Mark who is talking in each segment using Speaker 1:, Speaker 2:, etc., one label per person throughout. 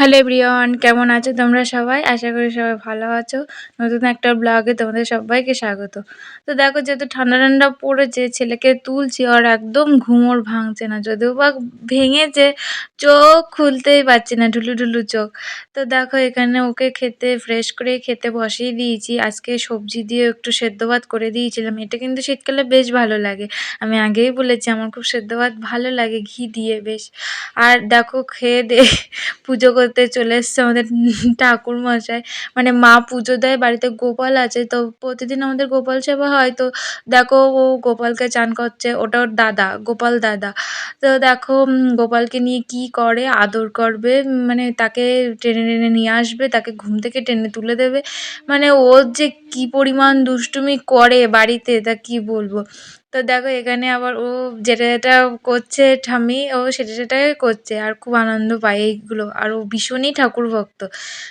Speaker 1: Hello everyone, কেমন আছো তোমরা সবাই? আশা করি সবাই ভালো আছো। নতুন একটা ব্লগে তোমাদের সবাইকে স্বাগত। তো দেখো, যেহেতু ঠান্ডা ঠান্ডা পড়েছে, ছেলেকে তুলছি আর একদম ঘুম ওর ভাঙছে না। যদিও বা ভেঙেছে, চোখ খুলতেই পারছি না, ঢুলু ঢুলু চোখ। তো দেখো, এখানে ওকে ফ্রেশ করে খেতে বসিয়ে দিয়েছি। আজকে সবজি দিয়ে একটু সেদ্ধ ভাত করে দিয়েছিলাম। এটা কিন্তু শীতকালে বেশ ভালো লাগে। আমি আগেই বলেছি আমার খুব সেদ্ধ ভাত ভালো লাগে, ঘি দিয়ে বেশ। আর দেখো, খেয়ে দিয়ে পুজো করতে চলে এসছে আমাদের ঠাকুরমশাই। মানে মা পুজো দেয়, বাড়িতে গোপাল আছে, তো প্রতিদিন আমাদের গোপাল সেবা হয়। তো দেখো, ও গোপালকে চান করছে, ওটা ওর দাদা, গোপাল দাদা। তো দেখো, গোপালকে নিয়ে কি করে, আদর করবে, মানে তাকে টেনে টেনে নিয়ে আসবে, তাকে ঘুম থেকে টেনে তুলে দেবে। মানে ওর যে কি পরিমাণ দুষ্টুমি করে বাড়িতে, তা কি বলবো। তো দেখো, এখানে আবার ও যেটা যেটা করছে ঠাম্মি, ও সেটা সেটাই করছে আর খুব আনন্দ পায় এইগুলো। আর ও ভীষণই ঠাকুর ভক্ত।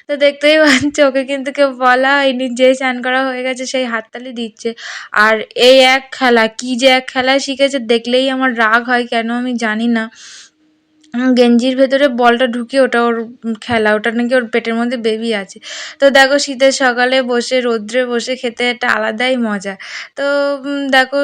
Speaker 1: তো দেখতেই পাচ্ছ, ওকে কিন্তু কেউ বলা হয়নি, যেই স্নান করা হয়ে গেছে সেই হাততালি দিচ্ছে। আর এই এক খেলা, কি যে এক খেলা শিখেছে, দেখলেই আমার রাগ হয়, কেন আমি জানি না। গেঞ্জির ভেতরে বলটা ঢুকিয়ে ওটা ওর খেলা, ওটা নাকি ওর পেটের মধ্যে বেবি আছে। তো দেখো, শীতের সকালে বসে রৌদ্রে বসে খেতে একটা আলাদাই মজা। তো দেখো,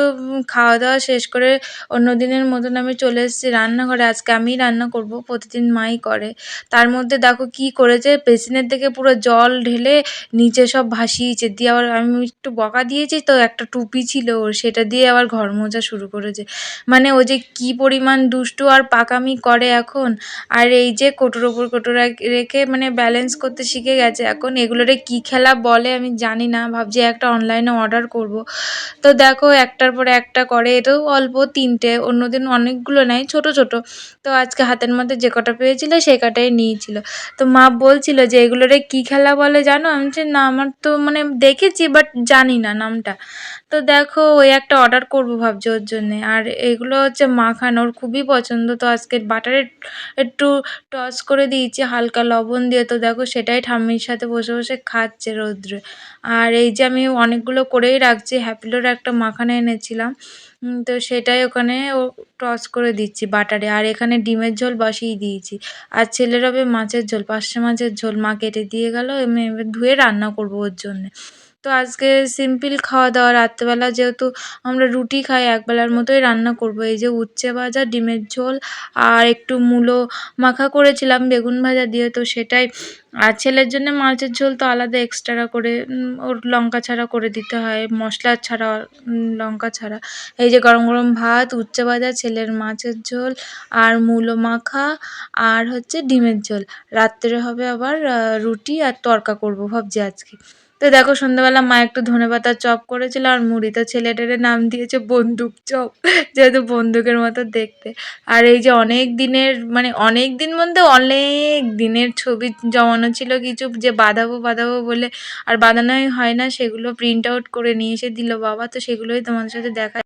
Speaker 1: খাওয়া দাওয়া শেষ করে অন্য দিনের মতন আমি চলে এসেছি রান্নাঘরে। আজকে আমিই রান্না করব, প্রতিদিন মাই করে। তার মধ্যে দেখো কি করেছে, বেসিনের থেকে পুরো জল ঢেলে নিচে সব ভাসিয়েছে, দিয়ে আবার আমি একটু বকা দিয়েছি, তো একটা টুপি ছিল ওর, সেটা দিয়ে আবার ঘর মোছা শুরু করেছে। মানে ও যে কি পরিমাণ দুষ্টু আর পাকামি করে এখন। আর এই যে কোটোর ওপর কোটো রেখে মানে ব্যালেন্স করতে শিখে গেছে এখন। এগুলোরে কি খেলা বলে আমি জানি না, ভাবছি একটা অনলাইনে অর্ডার করব। তো দেখো, একটার পর একটা করে, এটাও অল্প ৩টে, অন্যদিন অনেকগুলো নেয় ছোট ছোট। তো আজকে হাতের মধ্যে যে কটা পেয়েছিল সেই কটাই নিয়েছিল। তো মা বলছিল যে এগুলোরে কি খেলা বলে জানো? আমি বলছি না, আমার তো মানে দেখেছি বাট জানি না নামটা। তো দেখো, ওই একটা অর্ডার করব ভাবছি ওর জন্যে। আর এগুলো হচ্ছে মাখান, ওর খুবই পছন্দ। তো আজকে বাটারে একটু টস করে দিয়েছি হালকা লবণ দিয়ে। তো দেখো, সেটাই ঠাম্মির সাথে বসে বসে খাচ্ছে রৌদ্রে। আর এই যে আমি অনেকগুলো করেই রাখছি, হ্যাপিলোর একটা মাখানা এনেছিলাম, তো সেটাই ওখানে ও টস করে দিচ্ছি বাটারে। আর এখানে ডিমের ঝোল বসিয়ে দিয়েছি। আর ছেলের হবে মাছের ঝোল, পার্শে মাছের ঝোল মা কেটে দিয়ে গেল, আমি এবার ধুয়ে রান্না করবো ওর জন্যে। তো আজকে সিম্পল খাওয়া দাওয়া, রাত্রেবেলা যেহেতু আমরা রুটি খাই, একবেলার মতোই রান্না করব। এই যে উচ্ছে ভাজা, ডিমের ঝোল আর একটু মূলো মাখা করেছিলাম বেগুন ভাজা দিয়ে, তো সেটাই। আর ছেলের জন্য মাছের ঝোল তো আলাদা এক্সট্রা করে ওর লঙ্কা ছাড়া করে দিতে হয়, মশলা ছাড়া, লঙ্কা ছাড়া। এই যে গরম গরম ভাত, উচ্ছে ভাজা, ছেলের মাছের ঝোল আর মূলো মাখা আর হচ্ছে ডিমের ঝোল। রাত্রে হবে আবার রুটি আর তড়কা করব ভাবছি আজকে। তো দেখো, সন্ধ্যাবেলা মা একটু ধনেপাতার চপ করেছিল আর মুড়ি। তো ছেলেটারে নাম দিয়েছে বন্দুক চপ, যেহেতু বন্দুকের মতো দেখতে। আর এই যে অনেক দিনের, মানে অনেক দিন বলতে অনেক দিনের ছবি জমানো ছিল কিছু, যে বাঁধাবো বাঁধাবো বলে আর বাঁধানোই হয় না, সেগুলো প্রিন্ট আউট করে নিয়ে এসে দিল বাবা। তো সেগুলোই তোমাদের সাথে দেখা